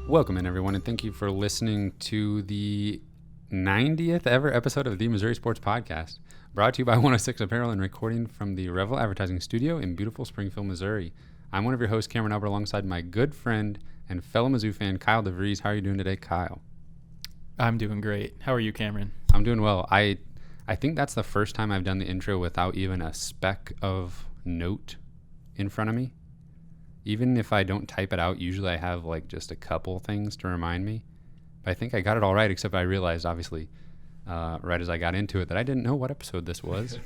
Welcome in, everyone, and thank you for listening to the 90th ever episode of the Missouri Sports Podcast, brought to you by 106 Apparel and recording from the Revel Advertising Studio in beautiful Springfield, Missouri. I'm one of your hosts, Cameron Albert, alongside my good friend and fellow Mizzou fan, Kyle DeVries. How are you doing today, Kyle? I'm doing great. How are you, Cameron? I'm doing well. I think that's the first time I've done the intro without even a speck of note in front of me. Even if I don't type it out, usually I have like just a couple things to remind me. But I think I got it all right, except I realized, obviously, right as I got into it, that I didn't know what episode this was.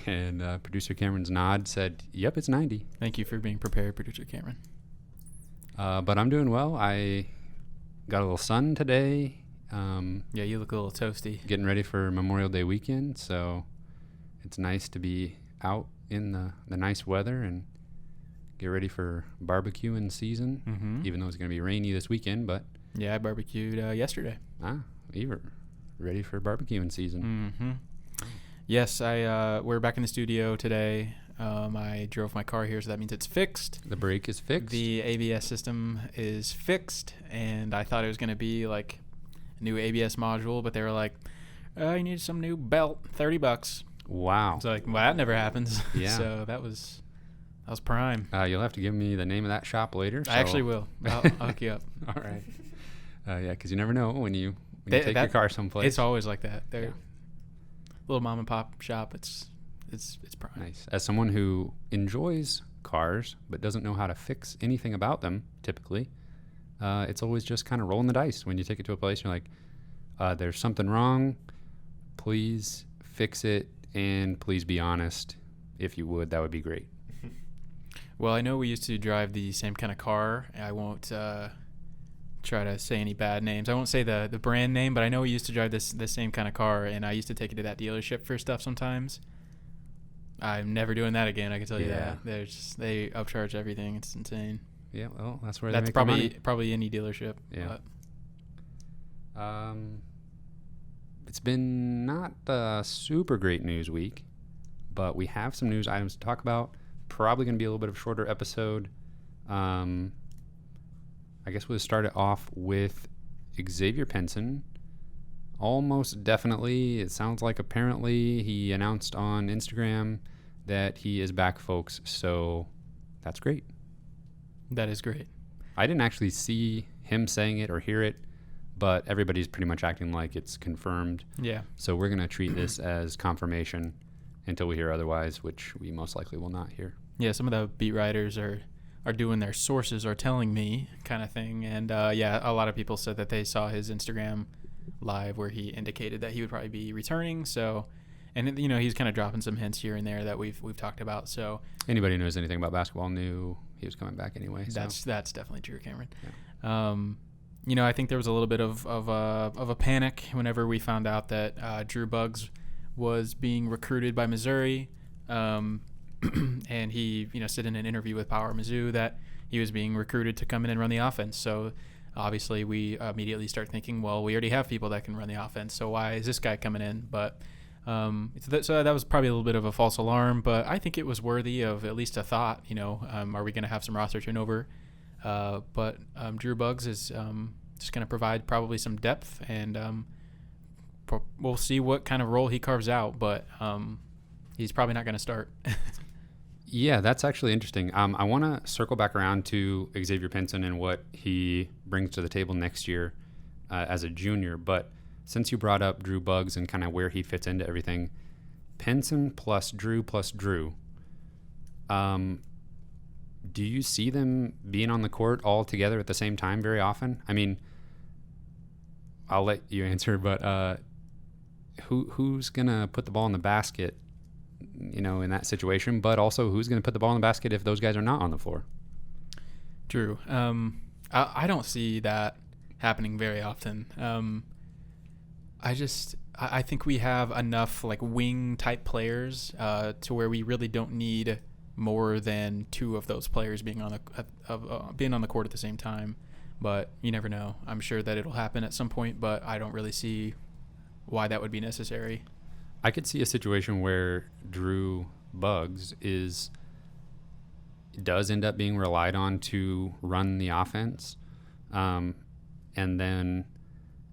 And producer Cameron's nod said, yep, it's 90. Thank you for being prepared, producer Cameron. But I'm doing well. I got a little sun today. Yeah, you look a little toasty. Getting ready for Memorial Day weekend, so it's nice to be out in the nice weather and get ready for barbecuing season, even though it's going to be rainy this weekend. But yeah, I barbecued yesterday. You're ready for barbecuing season. Yes, we're back in the studio today. I drove my car here, so that means it's fixed. The brake is fixed. The ABS system is fixed, and I thought it was going to be like a new ABS module, but they were like, you need some new belt, $30. Wow. It's like, well, that never happens. Yeah. So that was prime. You'll have to give me the name of that shop later. I actually will. I'll hook you up. All right. Yeah, because you never know when you take your car someplace. It's always like that. They're little mom and pop shop. It's prime. Nice. As someone who enjoys cars but doesn't know how to fix anything about them, typically, it's always just kind of rolling the dice when you take it to a place. You're like, there's something wrong. Please fix it, and please be honest. If you would, that would be great. Well, I know we used to drive the same kind of car. I won't try to say any bad names. I won't say the brand name, but I know we used to drive the same kind of car, and I used to take it to that dealership for stuff sometimes. I'm never doing that again, I can tell you that. They upcharge everything. It's insane. Yeah, well, that's where that's they make their money. Probably any dealership. Yeah. It's been not super great news week, but we have some news items to talk about. Probably going to be a little bit of a shorter episode. I guess we'll start it off with Xavier Pinson. Almost definitely, it sounds like apparently he announced on Instagram that he is back, folks. So that's great. That is great. I didn't actually see him saying it or hear it, but everybody's pretty much acting like it's confirmed. Yeah. So we're going to treat this as confirmation until we hear otherwise, which we most likely will not hear. Yeah, some of the beat writers are doing their sources are telling me kind of thing. And, a lot of people said that they saw his Instagram live where he indicated that he would probably be returning. So, and, he's kind of dropping some hints here and there that we've talked about. So anybody who knows anything about basketball knew he was coming back anyway. So. That's definitely true, Cameron. Yeah. I think there was a little bit of a panic whenever we found out that Drew Buggs was being recruited by Missouri, and he, said in an interview with Power Mizzou that he was being recruited to come in and run the offense. So obviously we immediately start thinking, well, we already have people that can run the offense, so why is this guy coming in? But so that was probably a little bit of a false alarm, but I think it was worthy of at least a thought. Are we going to have some roster turnover? But Drew Buggs is just going to provide probably some depth, and we'll see what kind of role he carves out, but he's probably not going to start. Yeah, that's actually interesting. I want to circle back around to Xavier Pinson and what he brings to the table next year as a junior, but since you brought up Drew Buggs and kind of where he fits into everything, Pinson plus Drew, do you see them being on the court all together at the same time very often? I mean, I'll let you answer, but who's going to put the ball in the basket, in that situation, but also who's going to put the ball in the basket if those guys are not on the floor? Drew. I don't see that happening very often. I think we have enough like wing type players to where we really don't need more than two of those players being on the court at the same time. But you never know. I'm sure that it'll happen at some point, but I don't really see why that would be necessary. I could see a situation where Drew Buggs does end up being relied on to run the offense, And then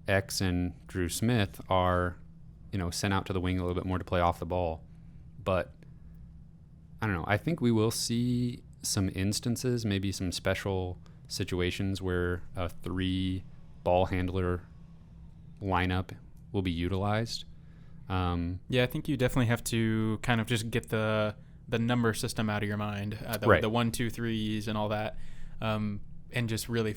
X and Drew Smith are, sent out to the wing a little bit more to play off the ball. But I don't know. I think we will see some instances, maybe some special situations where a 3 ball handler lineup will be utilized. I think you definitely have to kind of just get the number system out of your mind, Right. the 1, 2, 3s and all that, and just really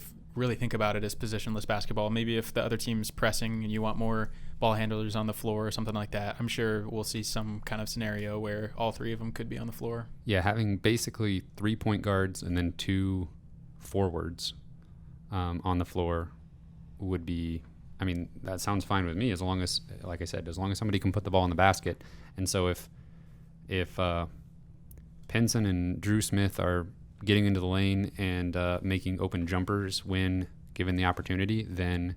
think about it as positionless basketball. Maybe if the other team's pressing and you want more ball handlers on the floor or something like that, I'm sure we'll see some kind of scenario where all 3 of them could be on the floor. Yeah, having basically 3 point guards and then 2 forwards on the floor would be, that sounds fine with me, as long as, like I said, as long as somebody can put the ball in the basket. And so if Pinson and Drew Smith are getting into the lane and making open jumpers when given the opportunity, then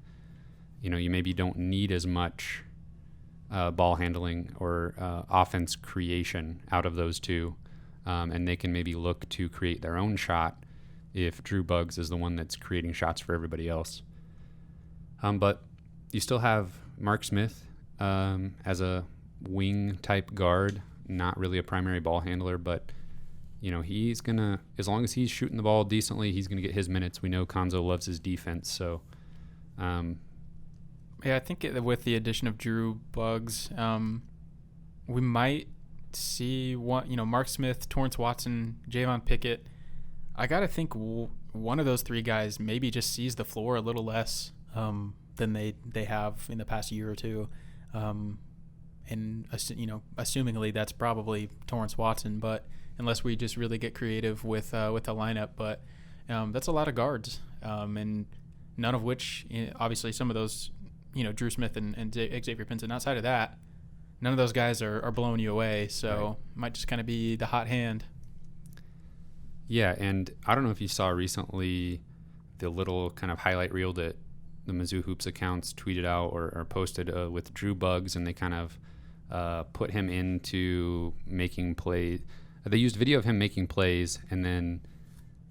you maybe don't need as much ball handling or offense creation out of those 2, and they can maybe look to create their own shot if Drew Buggs is the one that's creating shots for everybody else. But you still have Mark Smith as a wing type guard, not really a primary ball handler, but he's gonna, as long as he's shooting the ball decently, he's gonna get his minutes. We know Konzo loves his defense, so I think with the addition of Drew Buggs, we might see Mark Smith, Torrance Watson, Javon Pickett. I gotta think one of those 3 guys maybe just sees the floor a little less than they have in the past year or 2, and assumingly that's probably Torrance Watson, but unless we just really get creative with the lineup. But that's a lot of guards, and none of which, obviously some of those, Drew Smith and Xavier Pinson, outside of that, none of those guys are blowing you away, so right. Might just kind of be the hot hand. Yeah, and I don't know if you saw recently the little kind of highlight reel that the Mizzou Hoops accounts tweeted out or posted with Drew Buggs, and they kind of put him into making plays. They used video of him making plays, and then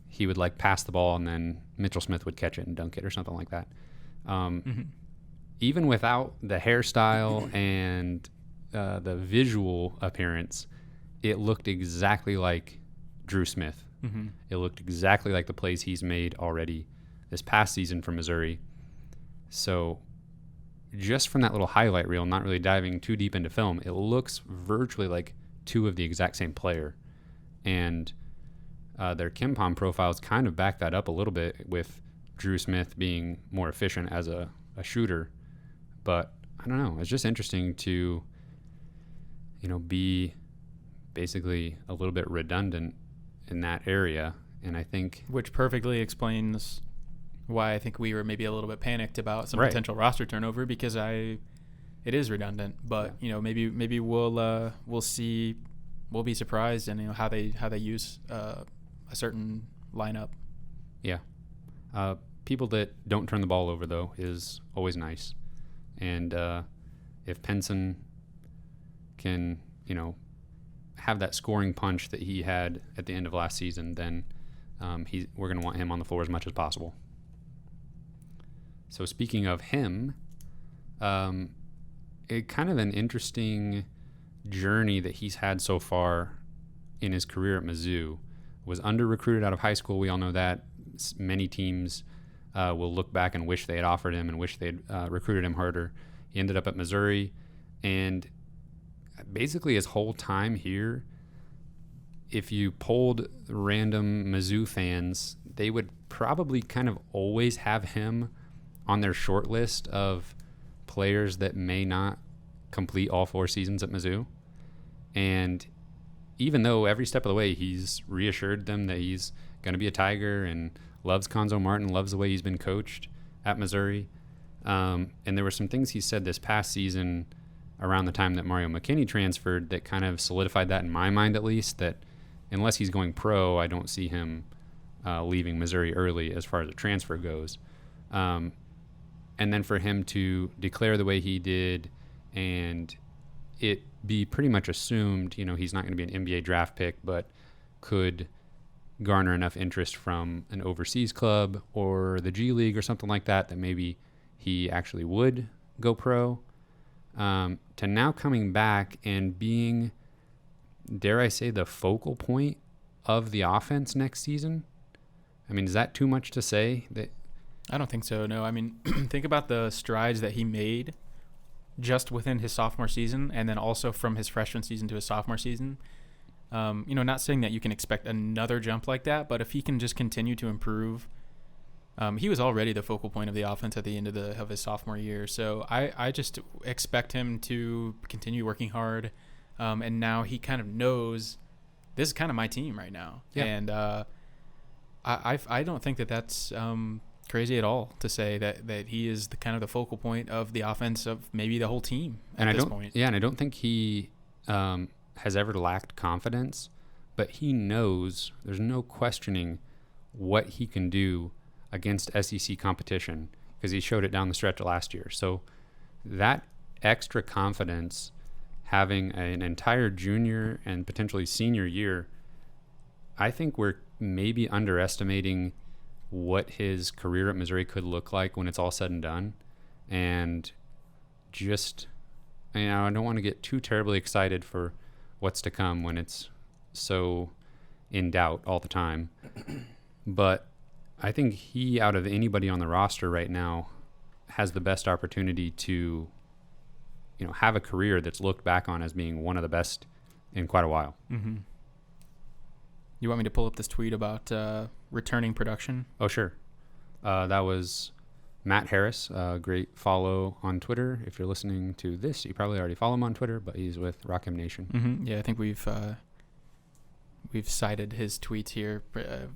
he would pass the ball, and then Mitchell Smith would catch it and dunk it or something like that. Even without the hairstyle and the visual appearance, it looked exactly like Drew Smith. Mm-hmm. It looked exactly like the plays he's made already this past season for Missouri. So just from that little highlight reel, not really diving too deep into film, it looks virtually like 2 of the exact same player. And their KenPom profiles kind of back that up a little bit, with Drew Smith being more efficient as a shooter. But I don't know. It's just interesting to, be basically a little bit redundant in that area. And I think, which perfectly explains why I think we were maybe a little bit panicked about some right. potential roster turnover, because it is redundant. But maybe we'll see, we'll be surprised, and how they use a certain lineup. Yeah, people that don't turn the ball over though is always nice, and if Pinson can have that scoring punch that he had at the end of last season, then we're going to want him on the floor as much as possible. So speaking of him, it kind of an interesting journey that he's had so far in his career at Mizzou. Was under-recruited out of high school. We all know that. Many teams will look back and wish they had offered him and wish they had recruited him harder. He ended up at Missouri, and basically his whole time here, if you polled random Mizzou fans, they would probably kind of always have him on their short list of players that may not complete all 4 seasons at Mizzou. And even though every step of the way he's reassured them that he's going to be a Tiger and loves Konzo Martin, loves the way he's been coached at Missouri. And there were some things he said this past season around the time that Mario McKinney transferred that kind of solidified that in my mind, at least, that unless he's going pro, I don't see him leaving Missouri early as far as a transfer goes. And then for him to declare the way he did and it be pretty much assumed, he's not going to be an NBA draft pick, but could garner enough interest from an overseas club or the G League or something like that maybe he actually would go pro. To now coming back and being, dare I say, the focal point of the offense next season. I mean, is that too much to say? That I don't think so, no. I mean, think about the strides that he made just within his sophomore season, and then also from his freshman season to his sophomore season. Not saying that you can expect another jump like that, but if he can just continue to improve, he was already the focal point of the offense at the end of his sophomore year. So I just expect him to continue working hard, and now he kind of knows this is kind of my team right now, and I don't think that's crazy at all to say that he is the kind of the focal point of the offense of maybe the whole team at this point. Yeah, and I don't think he has ever lacked confidence, but he knows there's no questioning what he can do against SEC competition because he showed it down the stretch last year. So that extra confidence, having an entire junior and potentially senior year, I think we're maybe underestimating what his career at Missouri could look like when it's all said and done. And just, I don't want to get too terribly excited for what's to come when it's so in doubt all the time. But I think he, out of anybody on the roster right now, has the best opportunity to, have a career that's looked back on as being one of the best in quite a while. Mm-hmm. You want me to pull up this tweet about returning production? Oh, sure. That was Matt Harris, great follow on Twitter. If you're listening to this, you probably already follow him on Twitter, but he's with Rock'em Nation. Mm-hmm. Yeah, I think we've cited his tweets here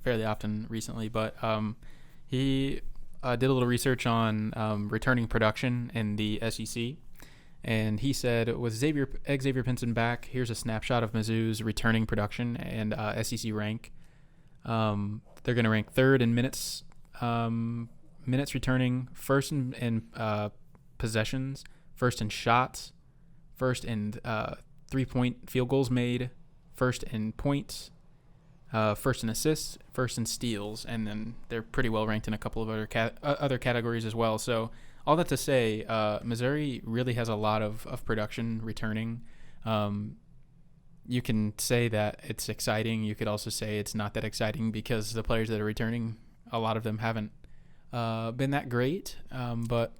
fairly often recently, but he did a little research on returning production in the SEC, and he said, with Xavier Pinson back, here's a snapshot of Mizzou's returning production and SEC rank. They're going to rank third in minutes returning, first in possessions, first in shots, first in 3-point field goals made, first in points, first in assists, first in steals, and then they're pretty well ranked in a couple of other categories as well. So all that to say, Missouri really has a lot of production returning. You can say that it's exciting. You could also say it's not that exciting because the players that are returning, a lot of them haven't been that great. But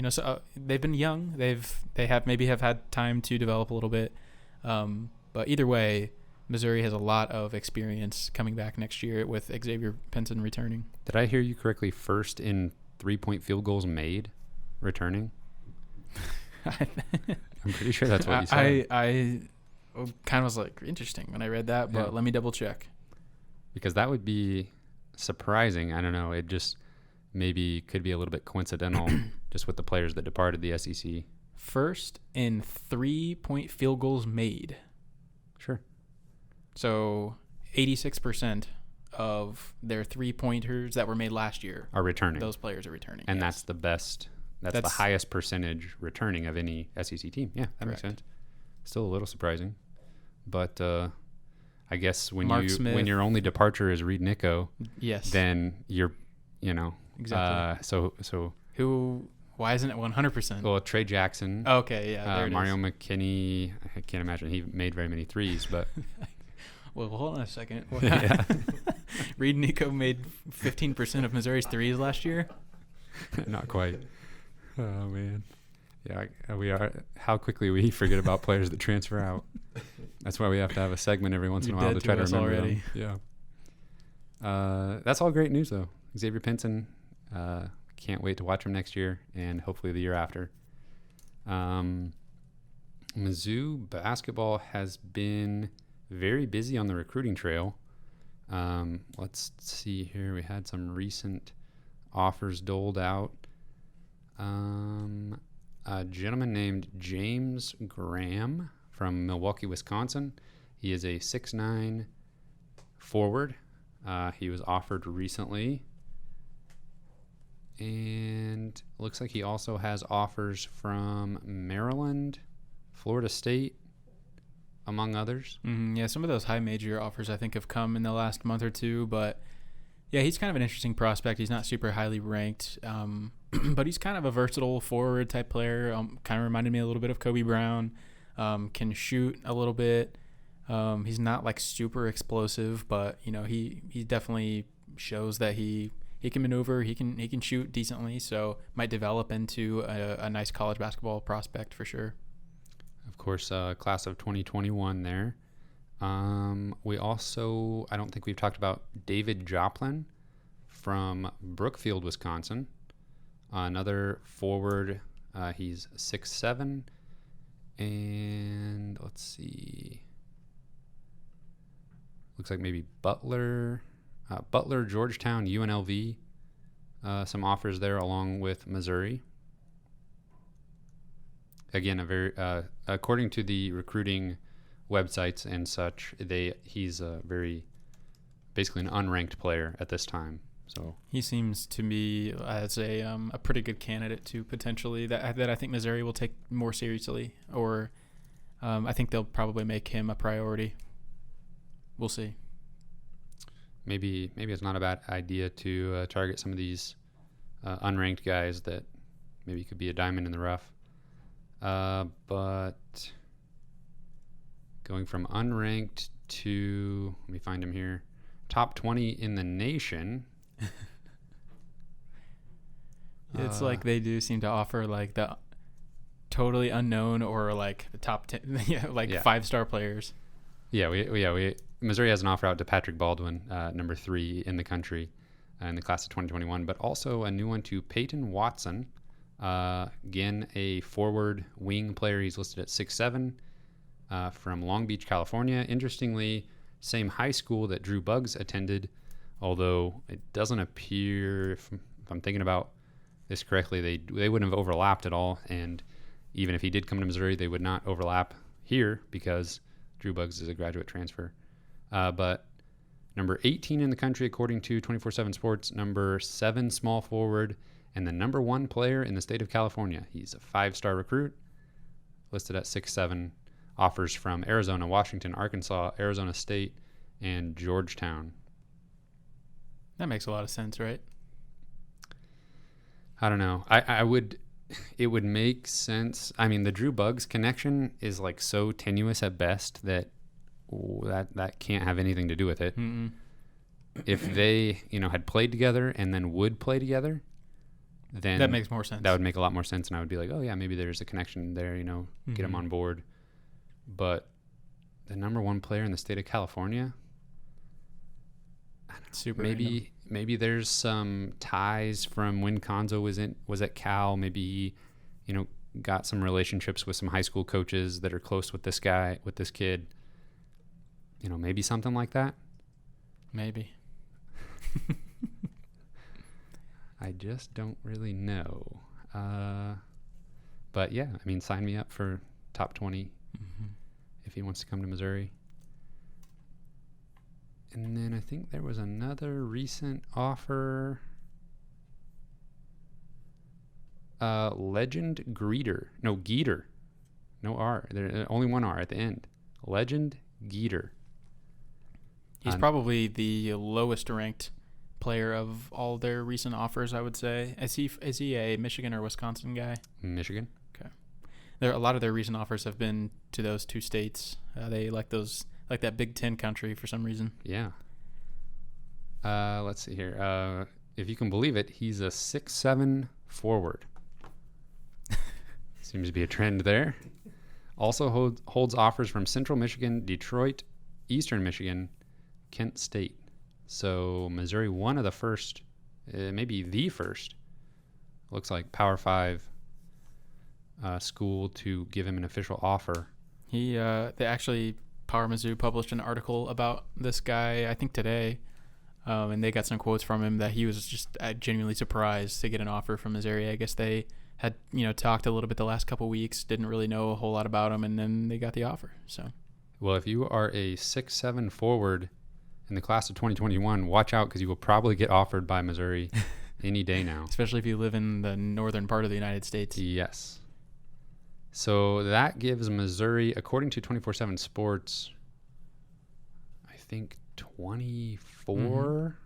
so they've been young. They have had time to develop a little bit. But either way, Missouri has a lot of experience coming back next year with Xavier Pinson returning. Did I hear you correctly? First in 3-point field goals made returning? I'm pretty sure that's what you said. I kind of was like, interesting when I read that, but let me double check. Because that would be surprising. I don't know. It just maybe could be a little bit coincidental just with the players that departed the SEC. First in 3-point field goals made. Sure. So 86% of their 3-pointers that were made last year are returning. Those players are returning. And that's the best. That's the highest percentage returning of any SEC team. Yeah, that makes sense. Still a little surprising. But I guess when your only departure is Reed Nico, yes, then you're, exactly. So why isn't it 100%? Well, Trey Jackson. Okay, yeah, there it Mario McKinney. I can't imagine he made very many threes, but. Well, hold on a second. Yeah. Reed Nico made 15% of Missouri's threes last year. Not quite. Oh man. Yeah, we are. How quickly we forget about players that transfer out. That's why we have to have a segment every once in a while to try to remember them. Yeah. That's all great news, though. Xavier Pinson. Can't wait to watch him next year and hopefully the year after. Mizzou basketball has been very busy on the recruiting trail. Let's see here. We had some recent offers doled out. A gentleman named James Graham from Milwaukee, Wisconsin. He is a 6'9" forward. He was offered recently. And looks like he also has offers from Maryland, Florida State, among others. Yeah, some of those high major offers I think have come in the last month or two, but yeah, he's kind of an interesting prospect. He's not super highly ranked, but he's kind of a versatile forward type player. Kind of reminded me a little bit of Kobe Brown. Can shoot a little bit. He's not like super explosive, but he definitely shows that he can maneuver. He can shoot decently. So might develop into a nice college basketball prospect for sure. Of course, class of 2021 there. We also, I don't think we've talked about David Joplin from Brookfield, Wisconsin. Another forward. He's 6'7", and let's see. Looks like maybe Butler, Georgetown, UNLV. Some offers there along with Missouri. Again, a very according to the recruiting websites and such, he's basically an unranked player at this time. So he seems to me as a pretty good candidate to potentially that I think Missouri will take more seriously, or I think they'll probably make him a priority. We'll see. Maybe it's not a bad idea to target some of these unranked guys that maybe could be a diamond in the rough. But going from unranked to, let me find him here, top 20 in the nation. It's like they do seem to offer like the totally unknown or like the top 10, 5-star players. We Missouri has an offer out to Patrick Baldwin, number 3 in the country in the class of 2021, but also a new one to Peyton Watson. Again, a forward wing player. He's listed at 6'7", from Long Beach, California. Interestingly, same high school that Drew Buggs attended, although it doesn't appear, if I'm thinking about this correctly, they wouldn't have overlapped at all. And even if he did come to Missouri, they would not overlap here because Drew Buggs is a graduate transfer. But number 18 in the country, according to 24/7 Sports, number 7 small forward, and the number 1 player in the state of California. He's a 5-star recruit, listed at 6'7", offers from Arizona, Washington, Arkansas, Arizona State, and Georgetown. That makes a lot of sense, right? I don't know. It would make sense. I mean, the Drew Buggs connection is like so tenuous at best that can't have anything to do with it. Mm-mm. If they, had played together and then would play together, then that makes more sense. That would make a lot more sense, and I would be like, oh yeah, maybe there's a connection there, Mm-hmm. Get him on board. But the number 1 player in the state of California, I don't know, super maybe there's some ties from when Konzo was at Cal. Maybe he, got some relationships with some high school coaches that are close with this kid. Maybe something like that. Maybe. I just don't really know. But yeah, I mean, sign me up for top 20 if he wants to come to Missouri. And then I think there was another recent offer. Legend Geeter. No R. There only one R at the end. Legend Geeter. He's probably the lowest ranked player of all their recent offers, I would say. Is he a Michigan or Wisconsin guy? Michigan. Okay. A lot of their recent offers have been to those 2 states. They like that Big Ten country for some reason. Yeah. Let's see here. If you can believe it, he's a 6'7" forward. Seems to be a trend there. Also holds offers from Central Michigan, Detroit, Eastern Michigan, Kent State. So Missouri, one of the first, maybe the first, looks like Power 5 school to give him an official offer. They actually, Power Mizzou published an article about this guy, I think today, and they got some quotes from him that he was just genuinely surprised to get an offer from Missouri. I guess they had talked a little bit the last couple weeks, didn't really know a whole lot about him, and then they got the offer. So, well, if you are a 6'7" forward in the class of 2021, watch out because you will probably get offered by Missouri any day now. Especially if you live in the northern part of the United States. Yes. So that gives Missouri, according to 24/7 Sports, I think 24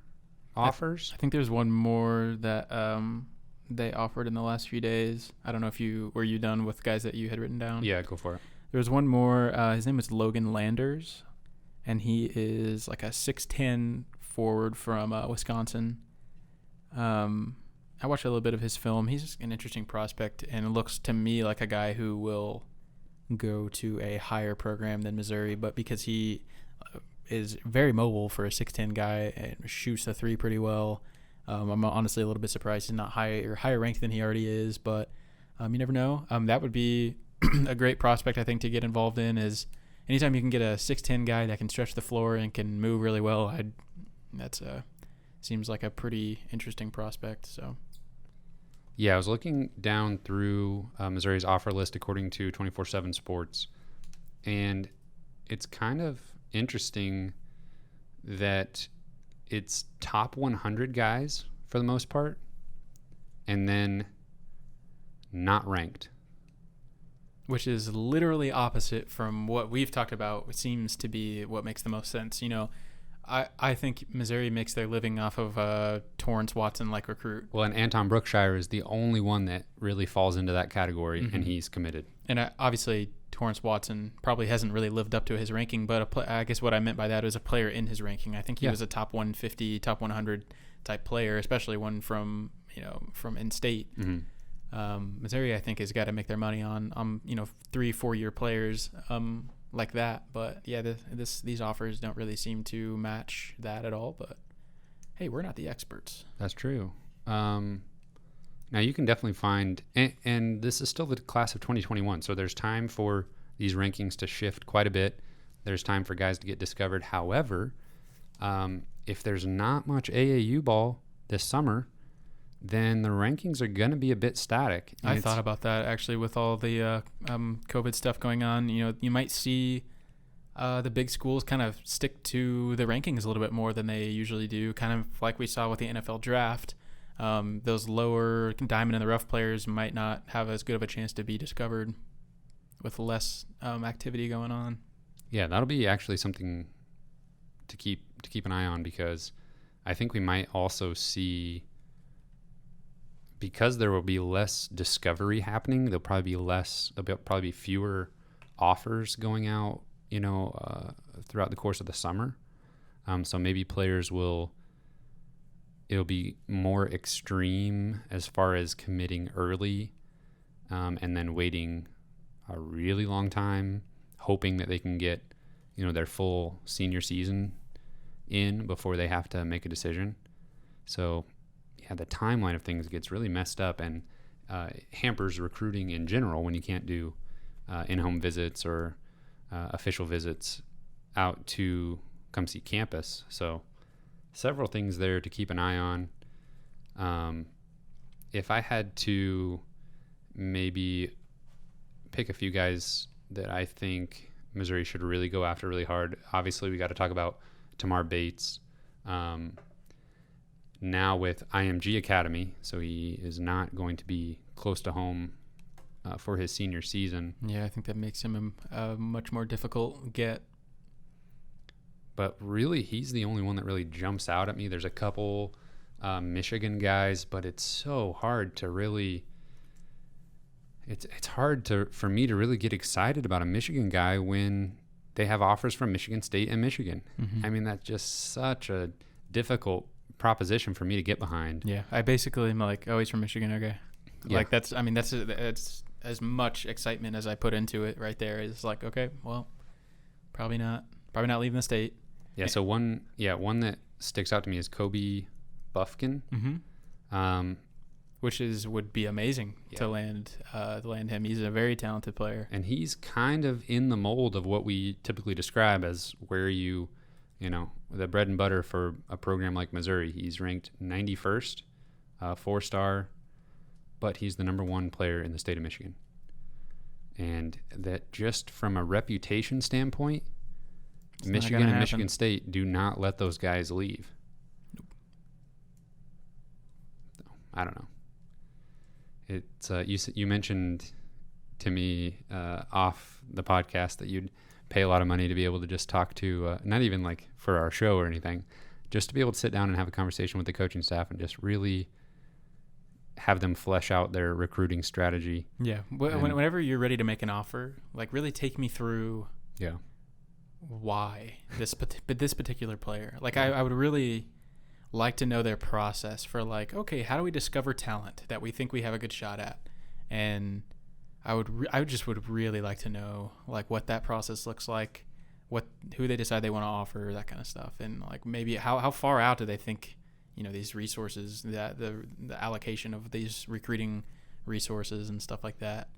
offers. I think there's one more that they offered in the last few days. I don't know if were you done with guys that you had written down? Yeah, go for it. There was one more. His name is Logan Landers, and he is like a 6'10" forward from Wisconsin. I watched a little bit of his film. He's an interesting prospect, and it looks to me like a guy who will go to a higher program than Missouri, but because he is very mobile for a 6'10" guy and shoots the three pretty well, I'm honestly a little bit surprised he's not higher ranked than he already is, but you never know. That would be a great prospect, I think, to get involved in. Is anytime you can get a 6'10" guy that can stretch the floor and can move really well, that's seems like a pretty interesting prospect. So. Yeah, I was looking down through Missouri's offer list according to 24/7 Sports, and it's kind of interesting that it's top 100 guys for the most part, and then not ranked. Which is literally opposite from what we've talked about. It seems to be what makes the most sense. I think Missouri makes their living off of Torrance Watson-like recruit. Well, and Anton Brookshire is the only one that really falls into that category, and he's committed. And obviously, Torrance Watson probably hasn't really lived up to his ranking, but I guess what I meant by that is a player in his ranking. I think he was a top 150, top 100 type player, especially one from in-state. Missouri, I think, has got to make their money on 3-4 year players like that. But yeah, these offers don't really seem to match that at all. But hey, we're not the experts. That's true. Now you can definitely find, and this is still the class of 2021, so there's time for these rankings to shift quite a bit. There's time for guys to get discovered. However, if there's not much AAU ball this summer, then the rankings are going to be a bit static. I thought about that actually with all the COVID stuff going on. You might see the big schools kind of stick to the rankings a little bit more than they usually do, kind of like we saw with the NFL draft. Those lower diamond in the rough players might not have as good of a chance to be discovered with less activity going on. Yeah, that'll be actually something to keep an eye on, because I think we might also see, because there will be less discovery happening, there'll probably be fewer offers going out, throughout the course of the summer. So maybe players it'll be more extreme as far as committing early, and then waiting a really long time, hoping that they can get, their full senior season in before they have to make a decision. So yeah, the timeline of things gets really messed up, and hampers recruiting in general when you can't do in-home visits or official visits out to come see campus. So several things there to keep an eye on. If I had to maybe pick a few guys that I think Missouri should really go after really hard, obviously we got to talk about Tamar Bates. Now with IMG Academy, so he is not going to be close to home for his senior season. Yeah, I think that makes him a much more difficult get. But really, he's the only one that really jumps out at me. There's a couple Michigan guys, but it's so hard to really. It's hard for me to really get excited about a Michigan guy when they have offers from Michigan State and Michigan. I mean, that's just such a difficult proposition for me to get behind. Yeah, I basically am like, oh, he's from Michigan, okay. Yeah. Like that's as much excitement as I put into it right there. It's like, okay, well, probably not leaving the state. Yeah. So one that sticks out to me is Kobe Buffkin. Which would be amazing to land him. He's a very talented player, and he's kind of in the mold of what we typically describe as where the bread and butter for a program like Missouri. He's ranked 91st, 4-star, but he's the number 1 player in the state of Michigan. And that, just from a reputation standpoint, Michigan and Michigan State do not let those guys leave. Nope. So, I don't know. It's you mentioned to me off the podcast that you'd pay a lot of money to be able to just talk to, not even like for our show or anything, just to be able to sit down and have a conversation with the coaching staff and just really have them flesh out their recruiting strategy. Yeah. Whenever you're ready to make an offer, like really take me through why this particular player. Like I would really like to know their process for like, okay, how do we discover talent that we think we have a good shot at? And I would really like to know like what that process looks like, who they decide they want to offer, that kind of stuff. And like maybe how far out do they think, these resources, that the allocation of these recruiting resources and stuff like that.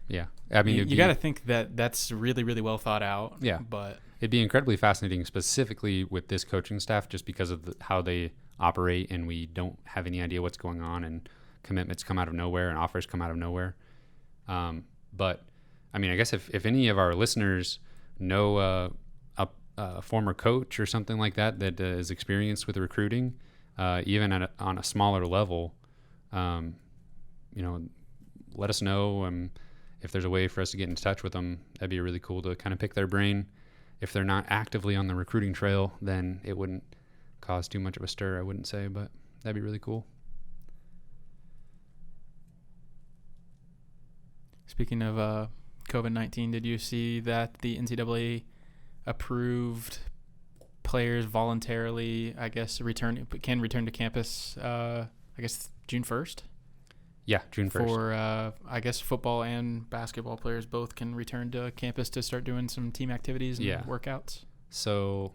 Yeah. I mean, you got to think that that's really, really well thought out. Yeah. But it'd be incredibly fascinating, specifically with this coaching staff, just because of how they operate, and we don't have any idea what's going on, and commitments come out of nowhere and offers come out of nowhere. But I mean, I guess if any of our listeners know a former coach or something like that is experienced with recruiting, even on a smaller level, let us know. If there's a way for us to get in touch with them, that'd be really cool to kind of pick their brain. If they're not actively on the recruiting trail, then it wouldn't cause too much of a stir, I wouldn't say, but that'd be really cool. Speaking of COVID-19, did you see that the NCAA approved players voluntarily, I guess, can return to campus, I guess, June 1st? Yeah, June 1st. For, I guess, football and basketball players both can return to campus to start doing some team activities and workouts. So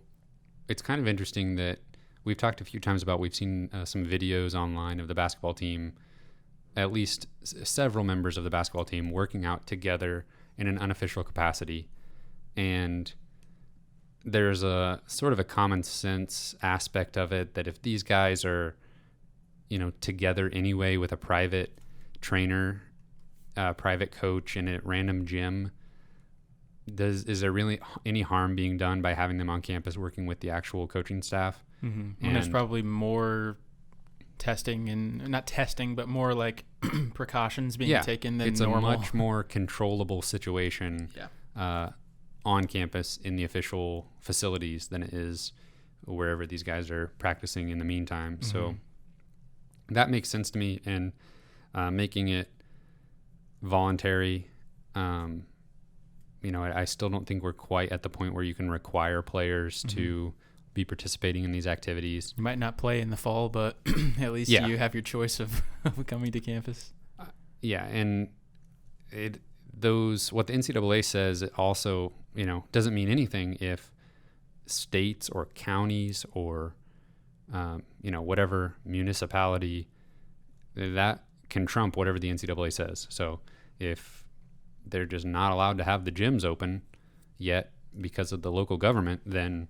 it's kind of interesting that we've talked a few times about, we've seen some videos online of the basketball team, at least several members of the basketball team working out together in an unofficial capacity. And there's a sort of a common sense aspect of it that if these guys are, together anyway with a private trainer, private coach in a random gym, is there really any harm being done by having them on campus working with the actual coaching staff? Mm-hmm. And there's probably more testing, and not testing, but more like precautions being taken than normal. It's a much more controllable situation on campus in the official facilities than it is wherever these guys are practicing in the meantime. Mm-hmm. So that makes sense to me, and making it voluntary. I still don't think we're quite at the point where you can require players to be participating in these activities. You might not play in the fall, but at least you have your choice of coming to campus. And what the NCAA says, it also, doesn't mean anything if states or counties or whatever municipality, that can trump whatever the NCAA says. So if they're just not allowed to have the gyms open yet because of the local government, then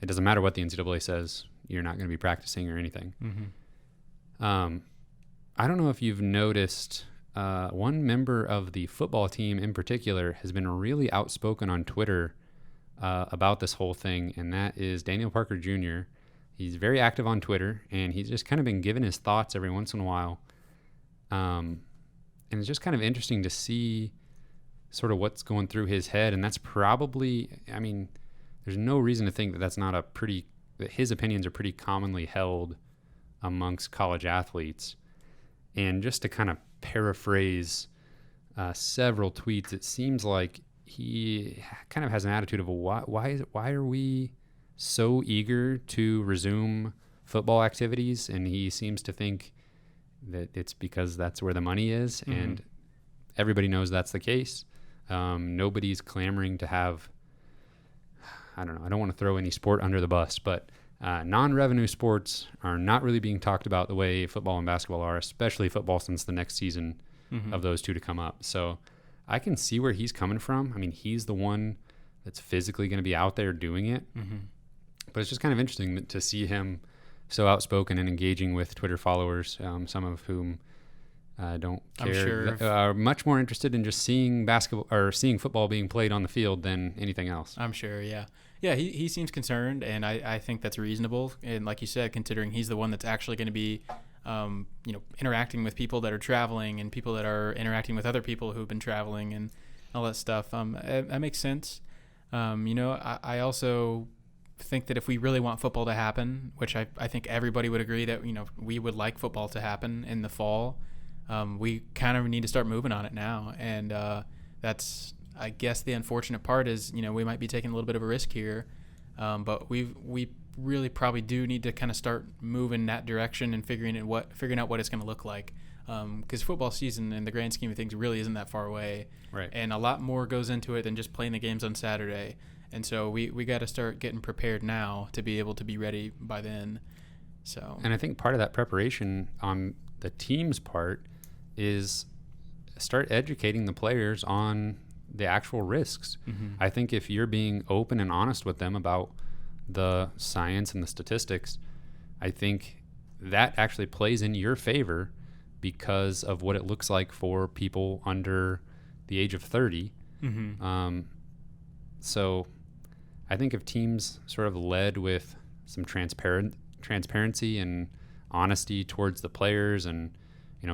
it doesn't matter what the NCAA says. You're not going to be practicing or anything. Mm-hmm. I don't know if you've noticed, one member of the football team in particular has been really outspoken on Twitter about this whole thing, and that is Daniel Parker Jr. He's very active on Twitter, and he's just kind of been giving his thoughts every once in a while. And it's just kind of interesting to see sort of what's going through his head. And that's probably, there's no reason to think that that his opinions are pretty commonly held amongst college athletes. And just to kind of paraphrase several tweets, it seems like he kind of has an attitude of, why are we so eager to resume football activities? And he seems to think that it's because that's where the money is. Mm-hmm. And everybody knows that's the case. Nobody's clamoring to have, I don't know, I don't want to throw any sport under the bus, but non-revenue sports are not really being talked about the way football and basketball are, especially football, since the next season of those two to come up. So I can see where he's coming from. He's the one that's physically going to be out there doing it. Mm-hmm. But it's just kind of interesting to see him so outspoken and engaging with Twitter followers, some of whom don't care, are much more interested in just seeing basketball or seeing football being played on the field than anything else. I'm sure, yeah. Yeah, he seems concerned, and I think that's reasonable. And like you said, considering he's the one that's actually going to be interacting with people that are traveling and people that are interacting with other people who've been traveling and all that stuff. That makes sense. I also think that if we really want football to happen, which I think everybody would agree that, we would like football to happen in the fall, we kind of need to start moving on it now. And that's, I guess, the unfortunate part is, we might be taking a little bit of a risk here, but we really probably do need to kind of start moving that direction and figuring out what it's going to look like. Because football season, in the grand scheme of things, really isn't that far away. Right. And a lot more goes into it than just playing the games on Saturday. And so we got to start getting prepared now to be able to be ready by then. So. And I think part of that preparation on the team's part is start educating the players on the actual risks. Mm-hmm. I think if you're being open and honest with them about the science and the statistics, I think that actually plays in your favor because of what it looks like for people under the age of 30. Mm-hmm. So I think if teams sort of led with some transparency and honesty towards the players and,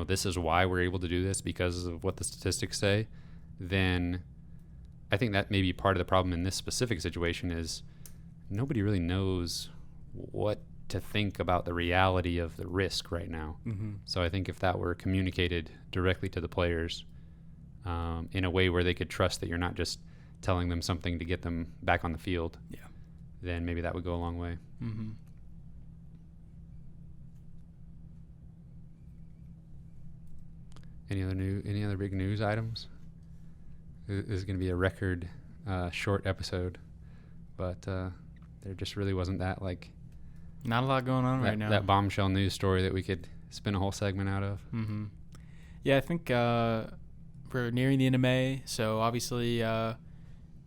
this is why we're able to do this because of what the statistics say, then I think that may be part of the problem in this specific situation is nobody really knows what to think about the reality of the risk right now. Mm-hmm. So I think if that were communicated directly to the players in a way where they could trust that you're not just telling them something to get them back on the field, then maybe that would go a long way. Mm-hmm. Any other big news items? This is going to be a record short episode, but there just really wasn't that not a lot going on right now. That bombshell news story that we could spin a whole segment out of. Mm-hmm. Yeah, I think we're nearing the end of May, so obviously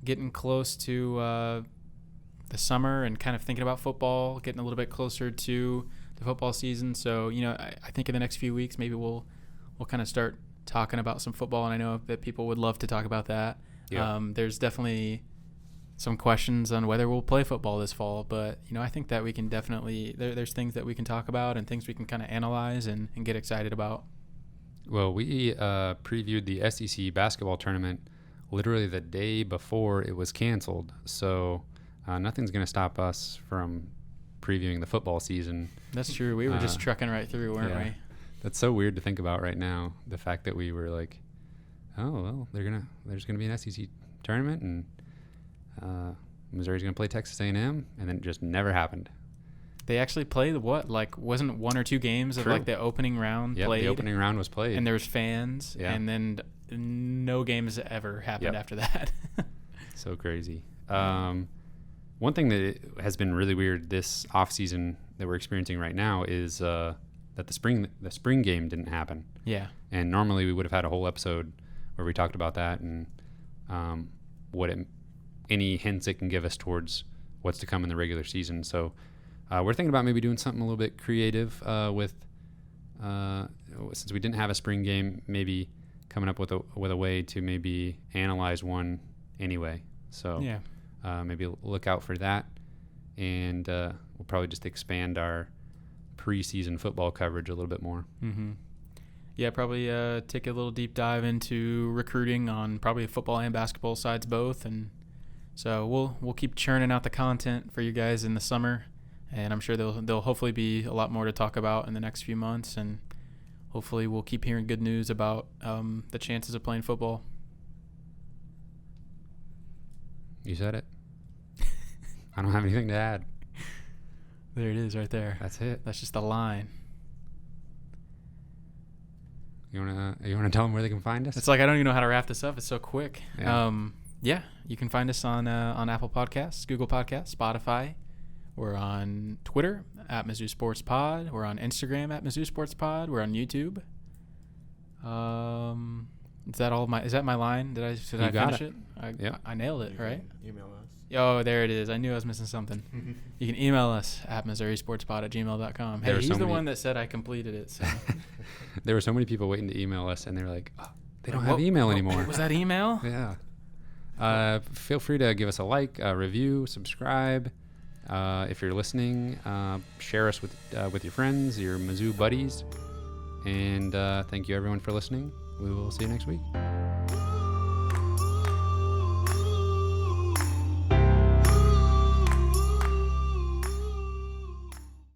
getting close to the summer and kind of thinking about football, getting a little bit closer to the football season. So, I think in the next few weeks maybe we'll kind of start talking about some football, and I know that people would love to talk about that. Yeah. There's definitely some questions on whether we'll play football this fall, but I think that we can definitely there's things that we can talk about and things we can kind of analyze and get excited about. Well, we previewed the SEC basketball tournament literally the day before it was canceled, so nothing's going to stop us from previewing the football season. That's true. We were just trucking right through, weren't we? That's so weird to think about right now, the fact that we were like, oh well, there's gonna be an SEC tournament and Missouri's going to play Texas A&M, and then it just never happened. They actually played wasn't one or two games of the opening round played? The opening round was played. And there was fans, and then no games ever happened after that. So crazy. One thing that has been really weird this offseason that we're experiencing right now is that the spring game didn't happen. Yeah. And normally we would have had a whole episode where we talked about that and any hints it can give us towards what's to come in the regular season. So we're thinking about maybe doing something a little bit creative with since we didn't have a spring game, maybe coming up with a way to maybe analyze one anyway. So maybe look out for that, and we'll probably just expand our preseason football coverage a little bit more. Mm-hmm. Yeah, probably take a little deep dive into recruiting on probably football and basketball sides both, and so we'll keep churning out the content for you guys in the summer, and I'm sure there'll hopefully be a lot more to talk about in the next few months, and hopefully we'll keep hearing good news about the chances of playing football. You said it. I don't have anything to add. There it is right there. That's it. That's just a line. You wanna tell them where they can find us? It's like I don't even know how to wrap this up. It's so quick. Yeah. You can find us on Apple Podcasts, Google Podcasts, Spotify. We're on Twitter at Mizzou Sports Pod. We're on Instagram at Mizzou Sports Pod. We're on YouTube. Is that all? Is that my line? Did I finish it? I nailed it, right? Email us. Oh, there it is. I knew I was missing something. You can email us at MissouriSportsPod@gmail.com. Hey, he's the one that said I completed it. So. There were so many people waiting to email us, and they were like, oh, they don't have email anymore. Was that email? Yeah. Feel free to give us a like, a review, subscribe. If you're listening, share us with your friends, your Mizzou buddies. And thank you, everyone, for listening. We will see you next week.